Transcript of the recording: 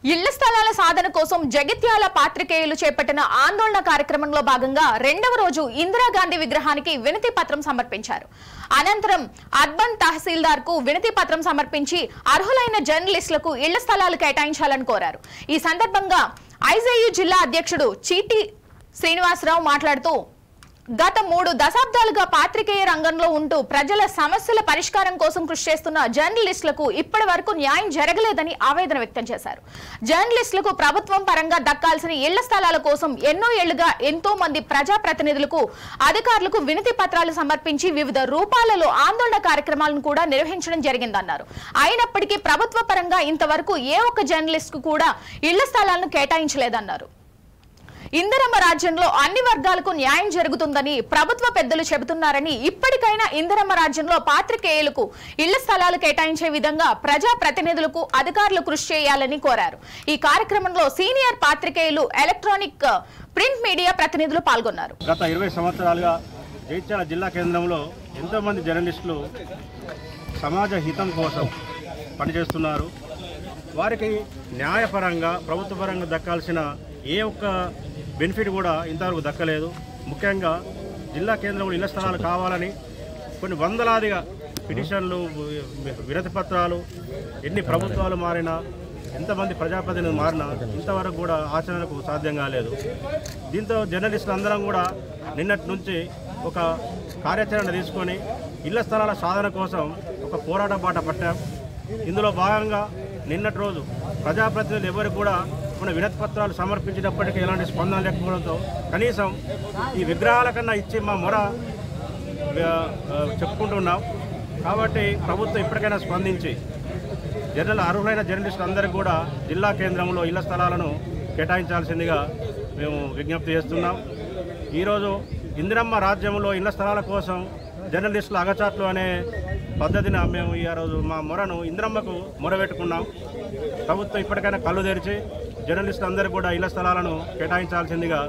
ఇళ్ల స్థలాల సాధన కోసం జగిత్యాల పాత్రికేయులు చేపట్టిన ఆందోళన కార్యక్రమంలో భాగంగా రెండవ రోజు ఇందిరాగాంధీ విగ్రహానికి వినతి పత్రం సమర్పించారు. అనంతరం అర్బన్ తహసీల్దార్ కు వినతి పత్రం సమర్పించి అర్హులైన జర్నలిస్టులకు ఇళ్ల స్థలాలు కేటాయించాలని కోరారు. ఈ సందర్భంగా ఐజేయు జిల్లా అధ్యక్షుడు చీటి శ్రీనివాసరావు మాట్లాడుతూ గత 3 దశాబ్దాలుగా పాత్రికేయ రంగంలో ఉంటూ ప్రజల సమస్యల పరిష్కారం కోసం కృషి చేస్తున్న జర్నలిస్టులకు ఇప్పటి వరకు న్యాయం జరగలేదని ఆవేదన వ్యక్తం చేశారు. జర్నలిస్టులకు ప్రభుత్వం పరంగా దక్కాల్సిన ఇళ్ల స్థలాల కోసం ఎన్నో ఏళ్లుగా ఎంతో మంది ప్రజాప్రతినిధులకు అధికారులకు వినతి పత్రాలు సమర్పించి వివిధ రూపాలలో ఆందోళన కార్యక్రమాలను కూడా నిర్వహించడం జరిగిందన్నారు. అయినప్పటికీ ప్రభుత్వ పరంగా ఇంతవరకు ఏ ఒక్క జర్నలిస్టుకు కూడా ఇళ్ల స్థలాలను కేటాయించలేదన్నారు. ఇందిరమ్మ రాజ్యంలో అన్ని వర్గాలకు న్యాయం జరుగుతుందని ప్రభుత్వ పెద్దలు చెబుతున్నారని, ఇప్పటికైనా ఇందిరమ్మ రాజ్యంలో పాత్రికేయులకు ఇళ్ల స్థలాలు కేటాయించే విధంగా ప్రజా ప్రతినిధులకు అధికారులు కృషి చేయాలని కోరారు. ఈ కార్యక్రమంలో సీనియర్ పాత్రికేయులు, ఎలక్ట్రానిక్, ప్రింట్ మీడియా ప్రతినిధులు పాల్గొన్నారు. గత 20 సంవత్సరాలుగా జగిత్యాల జిల్లా కేంద్రంలో ఎంతో మంది జర్నలిస్టులు సమాజ హితం కోసం పనిచేస్తున్నారు. వారికి న్యాయపరంగా ప్రభుత్వపరంగా దక్కాల్సిన ఏ ఒక్క బెనిఫిట్ కూడా ఇంతవరకు దక్కలేదు. ముఖ్యంగా జిల్లా కేంద్రంలో ఇళ్ల స్థలాలు కావాలని కొన్ని వందలాదిగా పిటిషన్లు, వినతి పత్రాలు, ఎన్ని ప్రభుత్వాలు మారినా, ఎంతమంది ప్రజాప్రతినిధులు మారినా ఇంతవరకు కూడా ఆచరణకు సాధ్యం కాలేదు. దీంతో జర్నలిస్టులు అందరం కూడా నిన్నటి నుంచి ఒక కార్యాచరణ తీసుకొని ఇళ్ల స్థలాల సాధన కోసం ఒక పోరాట బాట పట్టాం. ఇందులో భాగంగా నిన్నటి రోజు ప్రజాప్రతినిధులు ఎవరికి కూడా మన వినతి పత్రాలు సమర్పించినప్పటికీ ఎలాంటి స్పందన లేకపోవడంతో కనీసం ఈ విగ్రహాల కన్నా ఇచ్చి మా మొర చెప్పుకుంటున్నాం. కాబట్టి ప్రభుత్వం ఇప్పటికైనా స్పందించి అర్హులైన జర్నలిస్టులు అందరికీ కూడా జిల్లా కేంద్రంలో ఇళ్ల స్థలాలను కేటాయించాల్సిందిగా మేము విజ్ఞప్తి చేస్తున్నాం. ఈరోజు ఇందిరమ్మ రాజ్యంలో ఇళ్ల స్థలాల కోసం జర్నలిస్టుల అగచాట్లు అనే పద్ధతిని మేము ఈ రోజు మా మొరను ఇందిరమ్మకు మొరబెట్టుకున్నాం. ప్రభుత్వం ఇప్పటికైనా కళ్ళు తెరిచి జర్నలిస్టులు అందరూ కూడా ఇళ్ల స్థలాలను కేటాయించాల్సిందిగా